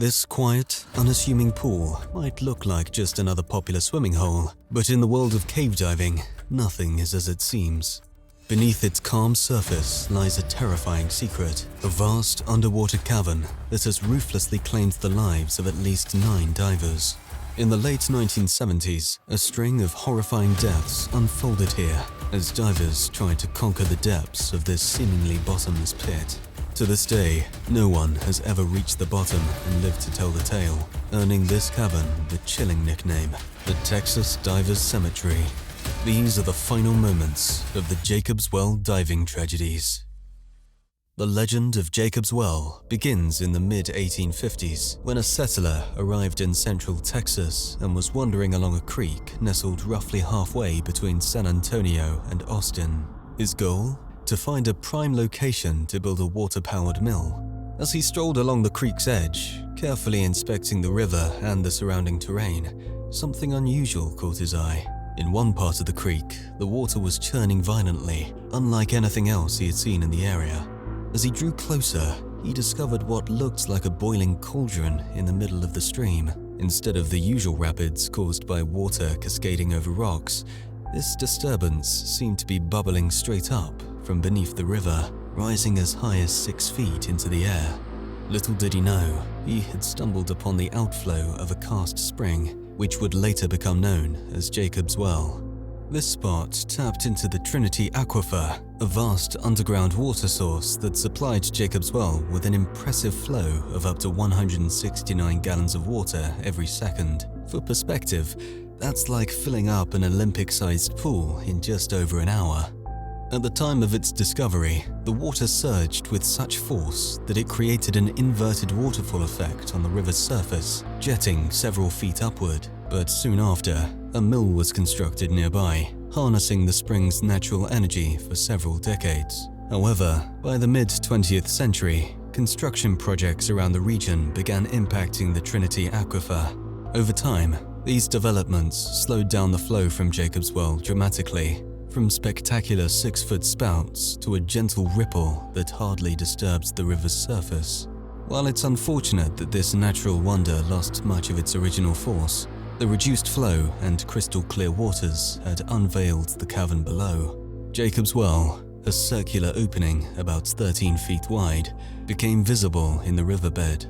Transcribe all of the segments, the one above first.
This quiet, unassuming pool might look like just another popular swimming hole, but in the world of cave diving, nothing is as it seems. Beneath its calm surface lies a terrifying secret, a vast underwater cavern that has ruthlessly claimed the lives of at least 9 divers. In the late 1970s, a string of horrifying deaths unfolded here as divers tried to conquer the depths of this seemingly bottomless pit. To this day, no one has ever reached the bottom and lived to tell the tale, earning this cavern the chilling nickname, the Texas Divers Cemetery. These are the final moments of the Jacob's Well diving tragedies. The legend of Jacob's Well begins in the mid-1850s when a settler arrived in central Texas and was wandering along a creek nestled roughly halfway between San Antonio and Austin. His goal? To find a prime location to build a water-powered mill. As he strolled along the creek's edge, carefully inspecting the river and the surrounding terrain, something unusual caught his eye. In one part of the creek, the water was churning violently, unlike anything else he had seen in the area. As he drew closer, he discovered what looked like a boiling cauldron in the middle of the stream. Instead of the usual rapids caused by water cascading over rocks, this disturbance seemed to be bubbling straight up from beneath the river, rising as high as 6 feet into the air. Little did he know, he had stumbled upon the outflow of a karst spring, which would later become known as Jacob's Well. This spot tapped into the Trinity Aquifer, a vast underground water source that supplied Jacob's Well with an impressive flow of up to 169 gallons of water every second. For perspective, that's like filling up an Olympic-sized pool in just over an hour. At the time of its discovery, the water surged with such force that it created an inverted waterfall effect on the river's surface, jetting several feet upward. But soon after, a mill was constructed nearby, harnessing the spring's natural energy for several decades. However, by the mid-20th century, construction projects around the region began impacting the Trinity Aquifer. Over time, these developments slowed down the flow from Jacob's Well dramatically, from spectacular 6-foot spouts to a gentle ripple that hardly disturbs the river's surface. While it's unfortunate that this natural wonder lost much of its original force, the reduced flow and crystal-clear waters had unveiled the cavern below. Jacob's Well, a circular opening about 13 feet wide, became visible in the riverbed.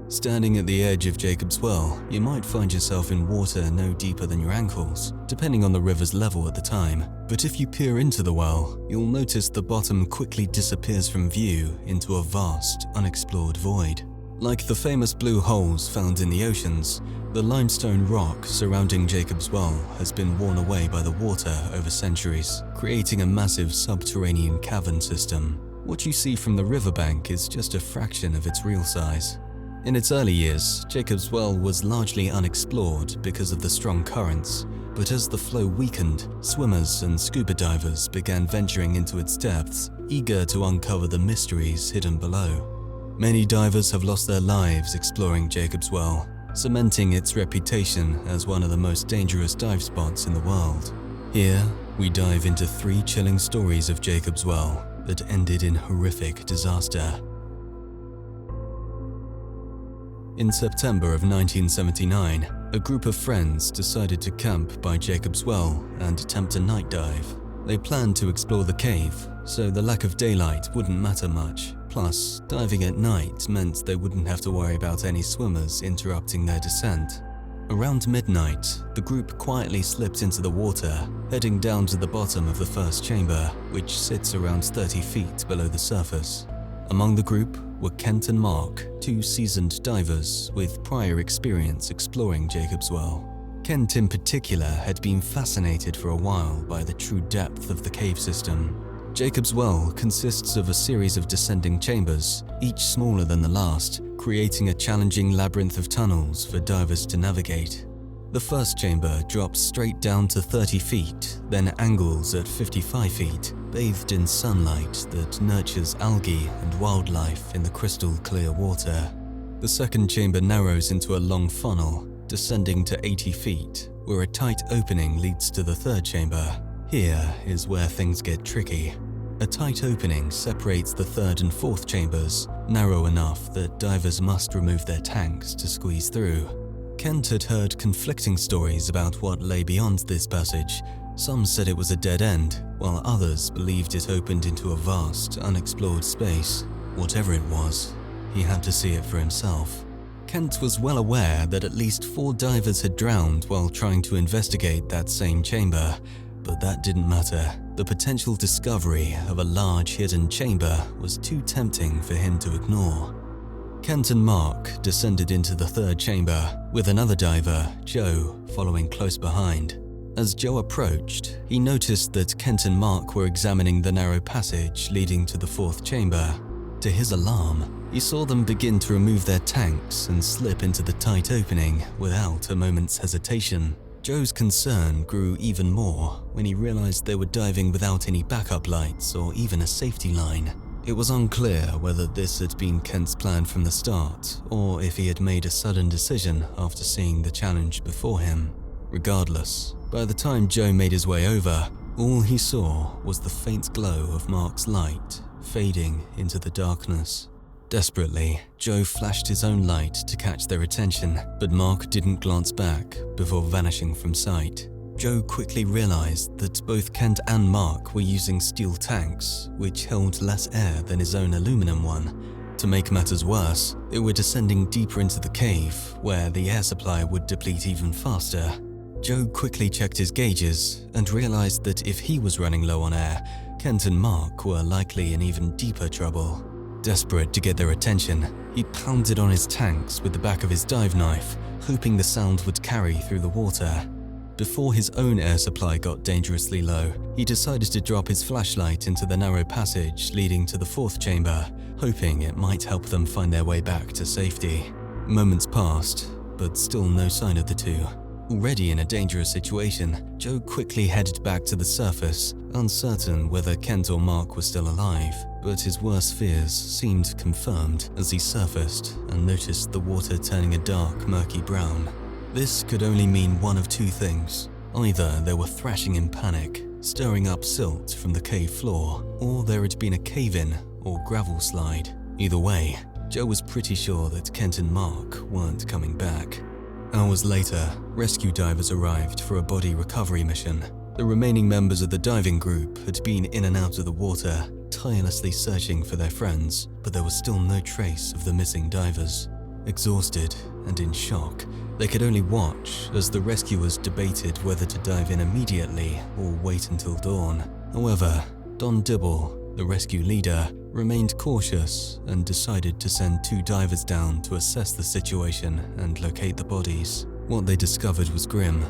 Standing at the edge of Jacob's Well, you might find yourself in water no deeper than your ankles, depending on the river's level at the time. But if you peer into the well, you'll notice the bottom quickly disappears from view into a vast, unexplored void. Like the famous blue holes found in the oceans, the limestone rock surrounding Jacob's Well has been worn away by the water over centuries, creating a massive subterranean cavern system. What you see from the riverbank is just a fraction of its real size. In its early years, Jacob's Well was largely unexplored because of the strong currents, but as the flow weakened, swimmers and scuba divers began venturing into its depths, eager to uncover the mysteries hidden below. Many divers have lost their lives exploring Jacob's Well, cementing its reputation as one of the most dangerous dive spots in the world. Here, we dive into 3 chilling stories of Jacob's Well that ended in horrific disaster. In September of 1979, a group of friends decided to camp by Jacob's Well and attempt a night dive. They planned to explore the cave, so the lack of daylight wouldn't matter much. Plus, diving at night meant they wouldn't have to worry about any swimmers interrupting their descent. Around midnight, the group quietly slipped into the water, heading down to the bottom of the first chamber, which sits around 30 feet below the surface. Among the group were Kent and Mark, 2 seasoned divers with prior experience exploring Jacob's Well. Kent in particular had been fascinated for a while by the true depth of the cave system. Jacob's Well consists of a series of descending chambers, each smaller than the last, creating a challenging labyrinth of tunnels for divers to navigate. The first chamber drops straight down to 30 feet, then angles at 55 feet, bathed in sunlight that nurtures algae and wildlife in the crystal-clear water. The second chamber narrows into a long funnel, descending to 80 feet, where a tight opening leads to the third chamber. Here is where things get tricky. A tight opening separates the third and fourth chambers, narrow enough that divers must remove their tanks to squeeze through. Kent had heard conflicting stories about what lay beyond this passage. Some said it was a dead end, while others believed it opened into a vast, unexplored space. Whatever it was, he had to see it for himself. Kent was well aware that at least 4 divers had drowned while trying to investigate that same chamber, but that didn't matter. The potential discovery of a large hidden chamber was too tempting for him to ignore. Kent and Mark descended into the 3rd chamber, with another diver, Joe, following close behind. As Joe approached, he noticed that Kent and Mark were examining the narrow passage leading to the 4th chamber. To his alarm, he saw them begin to remove their tanks and slip into the tight opening without a moment's hesitation. Joe's concern grew even more when he realized they were diving without any backup lights or even a safety line. It was unclear whether this had been Kent's plan from the start, or if he had made a sudden decision after seeing the challenge before him. Regardless, by the time Joe made his way over, all he saw was the faint glow of Mark's light fading into the darkness. Desperately, Joe flashed his own light to catch their attention, but Mark didn't glance back before vanishing from sight. Joe quickly realized that both Kent and Mark were using steel tanks, which held less air than his own aluminum one. To make matters worse, they were descending deeper into the cave, where the air supply would deplete even faster. Joe quickly checked his gauges and realized that if he was running low on air, Kent and Mark were likely in even deeper trouble. Desperate to get their attention, he pounded on his tanks with the back of his dive knife, hoping the sound would carry through the water. Before his own air supply got dangerously low, he decided to drop his flashlight into the narrow passage leading to the 4th chamber, hoping it might help them find their way back to safety. Moments passed, but still no sign of the two. Already in a dangerous situation, Joe quickly headed back to the surface, uncertain whether Kent or Mark were still alive, but his worst fears seemed confirmed as he surfaced and noticed the water turning a dark, murky brown. This could only mean one of 2 things. Either they were thrashing in panic, stirring up silt from the cave floor, or there had been a cave-in or gravel slide. Either way, Joe was pretty sure that Kent and Mark weren't coming back. Hours later, rescue divers arrived for a body recovery mission. The remaining members of the diving group had been in and out of the water, tirelessly searching for their friends, but there was still no trace of the missing divers. Exhausted and in shock, they could only watch as the rescuers debated whether to dive in immediately or wait until dawn. However, Don Dibble, the rescue leader, remained cautious and decided to send 2 divers down to assess the situation and locate the bodies. What they discovered was grim.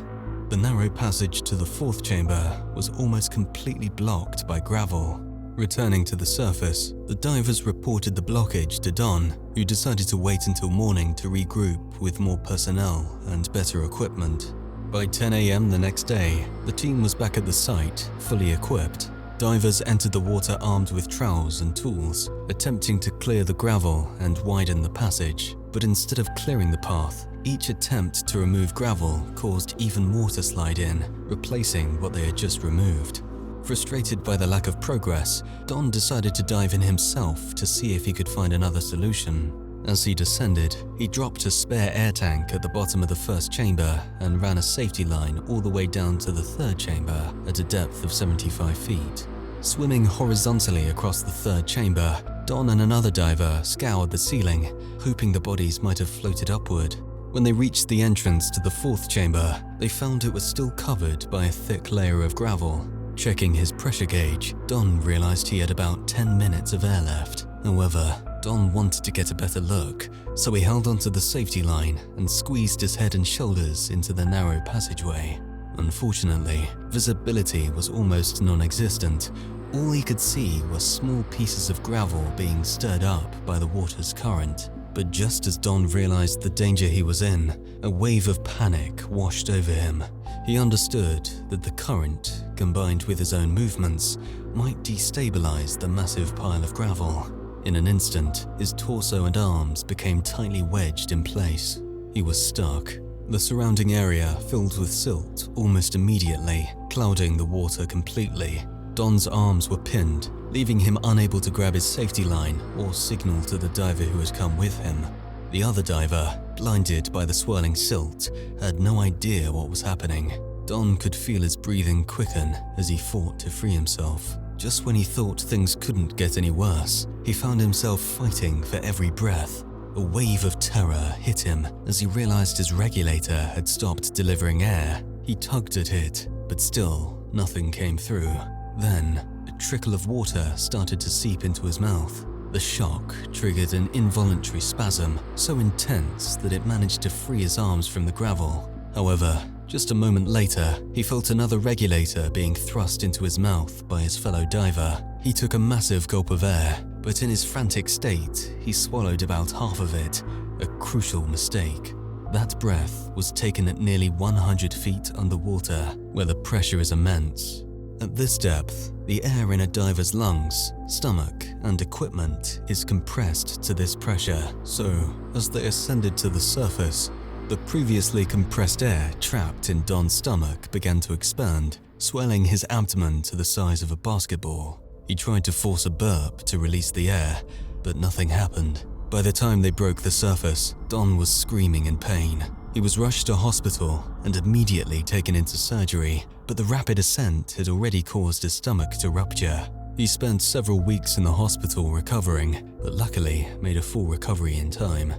The narrow passage to the 4th chamber was almost completely blocked by gravel. Returning to the surface, the divers reported the blockage to Don, who decided to wait until morning to regroup with more personnel and better equipment. By 10 a.m. the next day, the team was back at the site, fully equipped. Divers entered the water armed with trowels and tools, attempting to clear the gravel and widen the passage. But instead of clearing the path, each attempt to remove gravel caused even more to slide in, replacing what they had just removed. Frustrated by the lack of progress, Don decided to dive in himself to see if he could find another solution. As he descended, he dropped a spare air tank at the bottom of the 1st chamber and ran a safety line all the way down to the 3rd chamber at a depth of 75 feet. Swimming horizontally across the 3rd chamber, Don and another diver scoured the ceiling, hoping the bodies might have floated upward. When they reached the entrance to the 4th chamber, they found it was still covered by a thick layer of gravel. Checking his pressure gauge, Don realized he had about 10 minutes of air left. However, Don wanted to get a better look, so he held onto the safety line and squeezed his head and shoulders into the narrow passageway. Unfortunately, visibility was almost non-existent. All he could see were small pieces of gravel being stirred up by the water's current. But just as Don realized the danger he was in, a wave of panic washed over him. He understood that the current, combined with his own movements, might destabilize the massive pile of gravel. In an instant, his torso and arms became tightly wedged in place. He was stuck. The surrounding area filled with silt almost immediately, clouding the water completely. Don's arms were pinned, leaving him unable to grab his safety line or signal to the diver who had come with him. The other diver, blinded by the swirling silt, had no idea what was happening. Don could feel his breathing quicken as he fought to free himself. Just when he thought things couldn't get any worse, he found himself fighting for every breath. A wave of terror hit him as he realized his regulator had stopped delivering air. He tugged at it, but still nothing came through. Then, a trickle of water started to seep into his mouth. The shock triggered an involuntary spasm so intense that it managed to free his arms from the gravel. However, just a moment later, he felt another regulator being thrust into his mouth by his fellow diver. He took a massive gulp of air, but in his frantic state, he swallowed about half of it, a crucial mistake. That breath was taken at nearly 100 feet underwater, where the pressure is immense. At this depth, the air in a diver's lungs, stomach, and equipment is compressed to this pressure, so as they ascended to the surface, the previously compressed air trapped in Don's stomach began to expand, swelling his abdomen to the size of a basketball. He tried to force a burp to release the air, but nothing happened. By the time they broke the surface, Don was screaming in pain. He was rushed to hospital and immediately taken into surgery, but the rapid ascent had already caused his stomach to rupture. He spent several weeks in the hospital recovering, but luckily made a full recovery in time.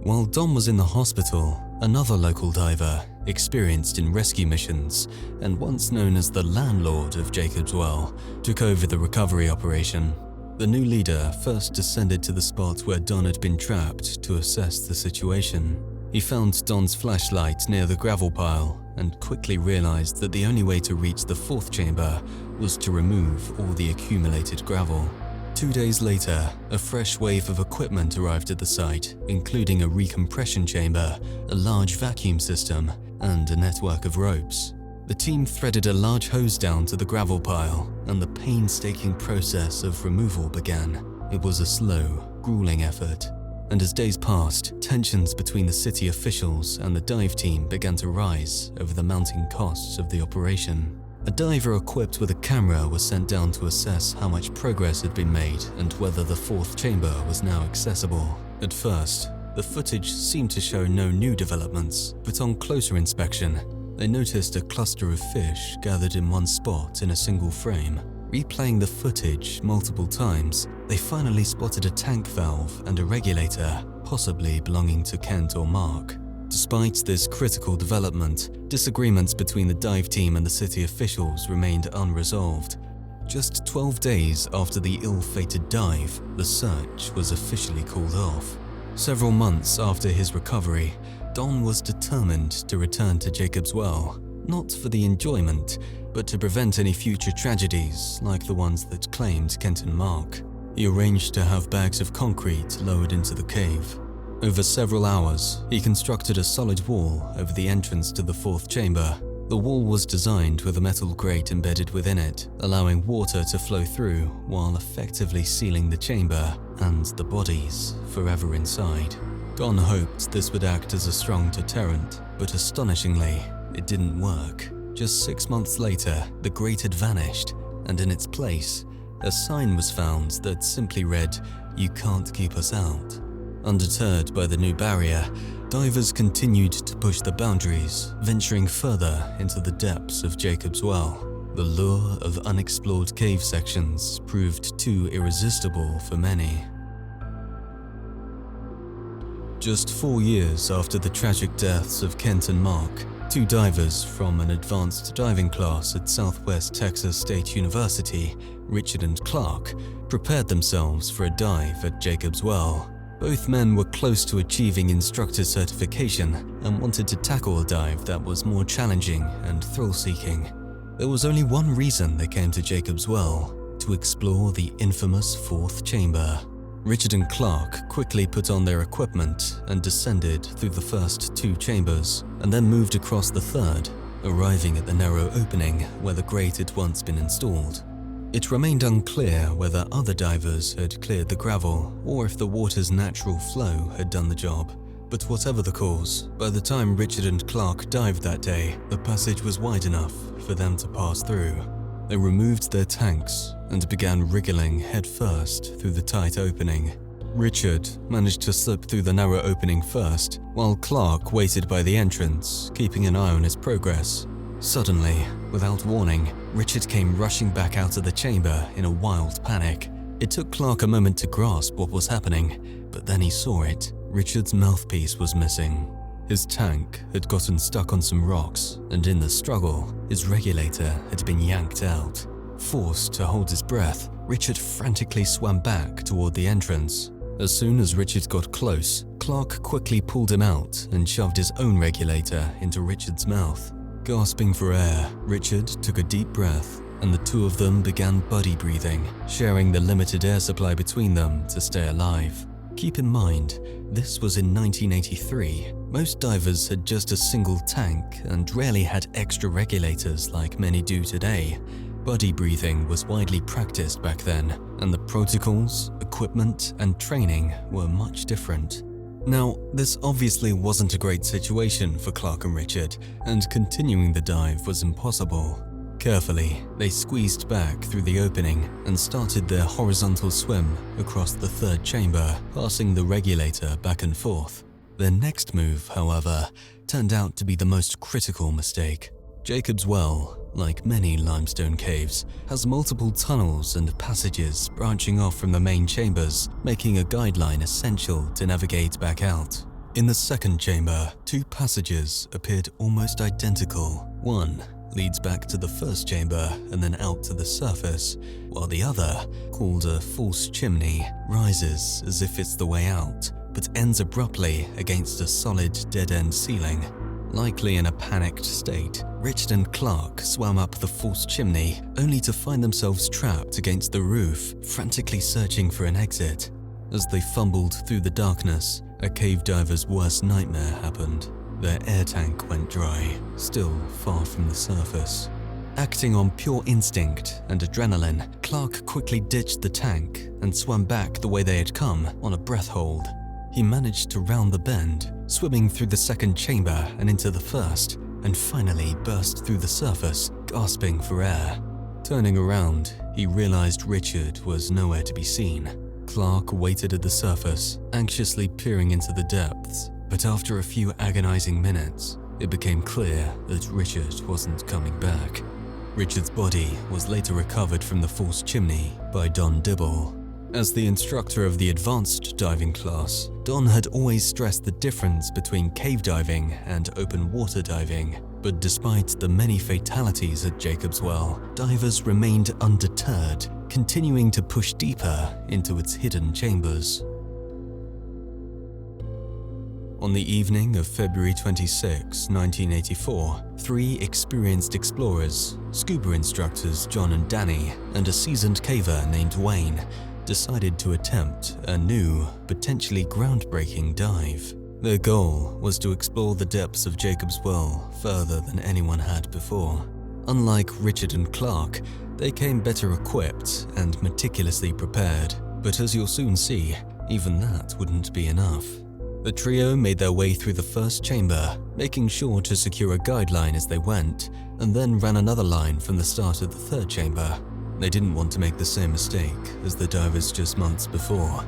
While Don was in the hospital, another local diver, experienced in rescue missions and once known as the landlord of Jacob's Well, took over the recovery operation. The new leader first descended to the spot where Don had been trapped to assess the situation. He found Don's flashlight near the gravel pile and quickly realized that the only way to reach the fourth chamber was to remove all the accumulated gravel. 2 days later, a fresh wave of equipment arrived at the site, including a recompression chamber, a large vacuum system, and a network of ropes. The team threaded a large hose down to the gravel pile, and the painstaking process of removal began. It was a slow, grueling effort, and as days passed, tensions between the city officials and the dive team began to rise over the mounting costs of the operation. A diver equipped with a camera was sent down to assess how much progress had been made and whether the fourth chamber was now accessible. At first, the footage seemed to show no new developments, but on closer inspection, they noticed a cluster of fish gathered in one spot in a single frame. Replaying the footage multiple times, they finally spotted a tank valve and a regulator, possibly belonging to Kent or Mark. Despite this critical development, disagreements between the dive team and the city officials remained unresolved. Just 12 days after the ill-fated dive, the search was officially called off. Several months after his recovery, Don was determined to return to Jacob's Well, not for the enjoyment, but to prevent any future tragedies like the ones that claimed Kent and Mark. He arranged to have bags of concrete lowered into the cave. Over several hours, he constructed a solid wall over the entrance to the fourth chamber. The wall was designed with a metal grate embedded within it, allowing water to flow through while effectively sealing the chamber and the bodies forever inside. Don hoped this would act as a strong deterrent, but astonishingly, it didn't work. Just 6 months later, the grate had vanished, and in its place, a sign was found that simply read, "You can't keep us out." Undeterred by the new barrier, divers continued to push the boundaries, venturing further into the depths of Jacob's Well. The lure of unexplored cave sections proved too irresistible for many. Just 4 years after the tragic deaths of Kent and Mark, 2 divers from an advanced diving class at Southwest Texas State University, Richard and Clark, prepared themselves for a dive at Jacob's Well. Both men were close to achieving instructor certification and wanted to tackle a dive that was more challenging and thrill-seeking. There was only one reason they came to Jacob's Well: to explore the infamous fourth chamber. Richard and Clark quickly put on their equipment and descended through the first 2 chambers, and then moved across the third, arriving at the narrow opening where the grate had once been installed. It remained unclear whether other divers had cleared the gravel or if the water's natural flow had done the job. But whatever the cause, by the time Richard and Clark dived that day, the passage was wide enough for them to pass through. They removed their tanks and began wriggling headfirst through the tight opening. Richard managed to slip through the narrow opening first, while Clark waited by the entrance, keeping an eye on his progress. Suddenly, without warning, Richard came rushing back out of the chamber in a wild panic. It took Clark a moment to grasp what was happening, but then he saw it. Richard's mouthpiece was missing. His tank had gotten stuck on some rocks, and in the struggle, his regulator had been yanked out. Forced to hold his breath, Richard frantically swam back toward the entrance. As soon as Richard got close, Clark quickly pulled him out and shoved his own regulator into Richard's mouth. Gasping for air, Richard took a deep breath, and the two of them began buddy breathing, sharing the limited air supply between them to stay alive. Keep in mind, this was in 1983. Most divers had just a single tank and rarely had extra regulators like many do today. Buddy breathing was widely practiced back then, and the protocols, equipment, and training were much different. Now, this obviously wasn't a great situation for Clark and Richard, and continuing the dive was impossible. Carefully, they squeezed back through the opening and started their horizontal swim across the third chamber, passing the regulator back and forth. Their next move, however, turned out to be the most critical mistake. Jacob's Well, like many limestone caves, has multiple tunnels and passages branching off from the main chambers, making a guideline essential to navigate back out. In the second chamber, two passages appeared almost identical. One leads back to the first chamber and then out to the surface, while the other, called a false chimney, rises as if it's the way out, but ends abruptly against a solid dead-end ceiling. Likely in a panicked state, Richard and Clark swam up the false chimney, only to find themselves trapped against the roof, frantically searching for an exit. As they fumbled through the darkness, a cave diver's worst nightmare happened. Their air tank went dry, still far from the surface. Acting on pure instinct and adrenaline, Clark quickly ditched the tank and swam back the way they had come on a breath hold. He managed to round the bend, swimming through the second chamber and into the first, and finally burst through the surface, gasping for air. Turning around, he realized Richard was nowhere to be seen. Clark waited at the surface, anxiously peering into the depths, but after a few agonizing minutes, it became clear that Richard wasn't coming back. Richard's body was later recovered from the false chimney by Don Dibble. As the instructor of the advanced diving class, Don had always stressed the difference between cave diving and open water diving. But despite the many fatalities at Jacob's Well, divers remained undeterred, continuing to push deeper into its hidden chambers. On the evening of February 26, 1984, three experienced explorers, scuba instructors John and Danny, and a seasoned caver named Wayne, decided to attempt a new, potentially groundbreaking dive. Their goal was to explore the depths of Jacob's Well further than anyone had before. Unlike Richard and Clark, they came better equipped and meticulously prepared, but as you'll soon see, even that wouldn't be enough. The trio made their way through the first chamber, making sure to secure a guideline as they went, and then ran another line from the start of the third chamber. They didn't want to make the same mistake as the divers just months before.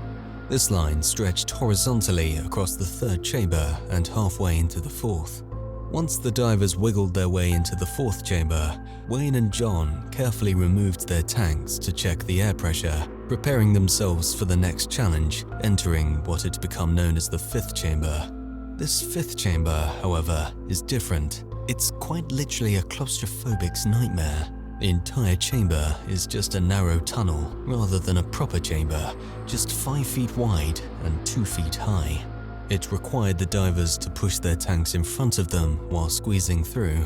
This line stretched horizontally across the third chamber and halfway into the fourth. Once the divers wiggled their way into the fourth chamber, Wayne and John carefully removed their tanks to check the air pressure, preparing themselves for the next challenge, entering what had become known as the fifth chamber. This fifth chamber, however, is different. It's quite literally a claustrophobic's nightmare. The entire chamber is just a narrow tunnel rather than a proper chamber, just 5 feet wide and 2 feet high. It required the divers to push their tanks in front of them while squeezing through.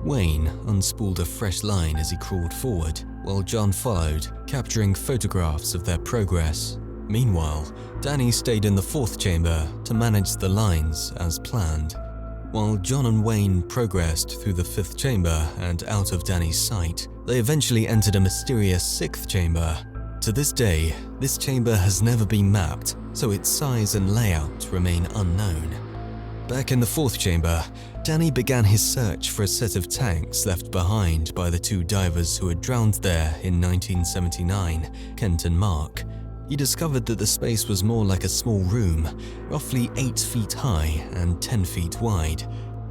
Wayne unspooled a fresh line as he crawled forward, while John followed, capturing photographs of their progress. Meanwhile, Danny stayed in the fourth chamber to manage the lines as planned. While John and Wayne progressed through the fifth chamber and out of Danny's sight, they eventually entered a mysterious sixth chamber. To this day, this chamber has never been mapped, so its size and layout remain unknown. Back in the fourth chamber, Danny began his search for a set of tanks left behind by the two divers who had drowned there in 1979, Kent and Mark. He discovered that the space was more like a small room, roughly 8 feet high and 10 feet wide.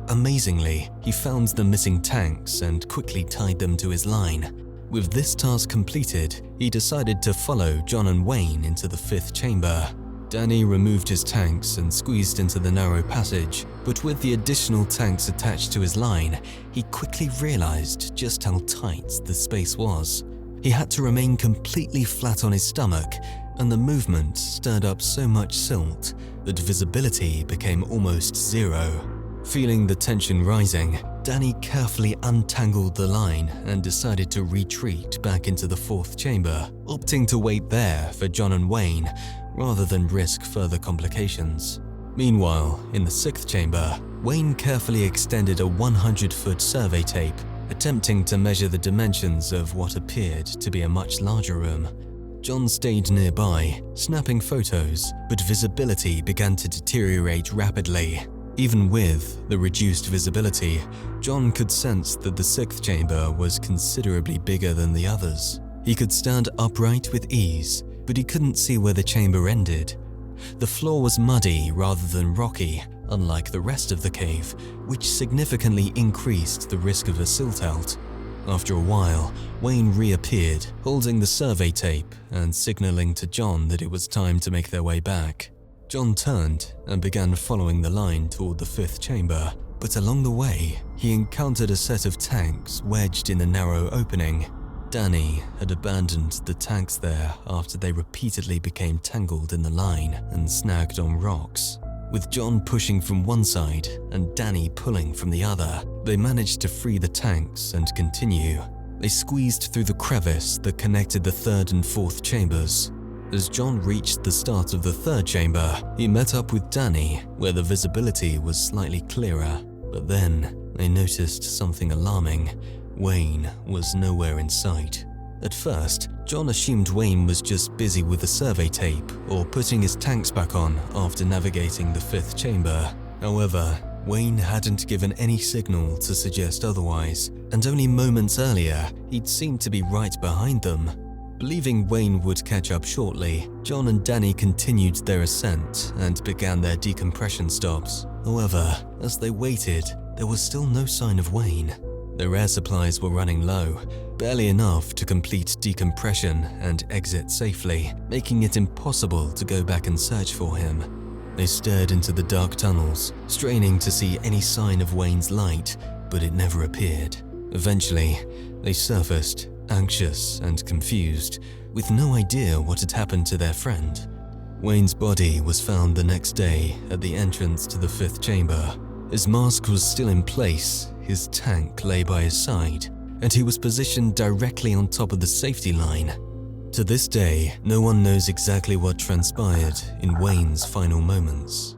Amazingly, he found the missing tanks and quickly tied them to his line. With this task completed, he decided to follow John and Wayne into the fifth chamber. Danny removed his tanks and squeezed into the narrow passage, but with the additional tanks attached to his line, he quickly realized just how tight the space was. He had to remain completely flat on his stomach, and the movement stirred up so much silt that visibility became almost zero. Feeling the tension rising, Danny carefully untangled the line and decided to retreat back into the fourth chamber, opting to wait there for John and Wayne rather than risk further complications. Meanwhile, in the sixth chamber, Wayne carefully extended a 100-foot survey tape, attempting to measure the dimensions of what appeared to be a much larger room. John stayed nearby, snapping photos, but visibility began to deteriorate rapidly. Even with the reduced visibility, John could sense that the sixth chamber was considerably bigger than the others. He could stand upright with ease, but he couldn't see where the chamber ended. The floor was muddy rather than rocky, unlike the rest of the cave, which significantly increased the risk of a silt-out. After a while, Wayne reappeared, holding the survey tape and signaling to John that it was time to make their way back. John turned and began following the line toward the fifth chamber, but along the way, he encountered a set of tanks wedged in a narrow opening. Danny had abandoned the tanks there after they repeatedly became tangled in the line and snagged on rocks. With John pushing from one side and Danny pulling from the other, they managed to free the tanks and continue. They squeezed through the crevice that connected the third and fourth chambers. As John reached the start of the third chamber, he met up with Danny, where the visibility was slightly clearer. But then, they noticed something alarming. Wayne was nowhere in sight. At first, John assumed Wayne was just busy with the survey tape or putting his tanks back on after navigating the fifth chamber. However, Wayne hadn't given any signal to suggest otherwise, and only moments earlier, he'd seemed to be right behind them. Believing Wayne would catch up shortly, John and Danny continued their ascent and began their decompression stops. However, as they waited, there was still no sign of Wayne. Their air supplies were running low, barely enough to complete decompression and exit safely, making it impossible to go back and search for him. They stared into the dark tunnels, straining to see any sign of Wayne's light, but it never appeared. Eventually, they surfaced, anxious and confused, with no idea what had happened to their friend. Wayne's body was found the next day at the entrance to the fifth chamber. His mask was still in place, his tank lay by his side, and he was positioned directly on top of the safety line. To this day, no one knows exactly what transpired in Wayne's final moments.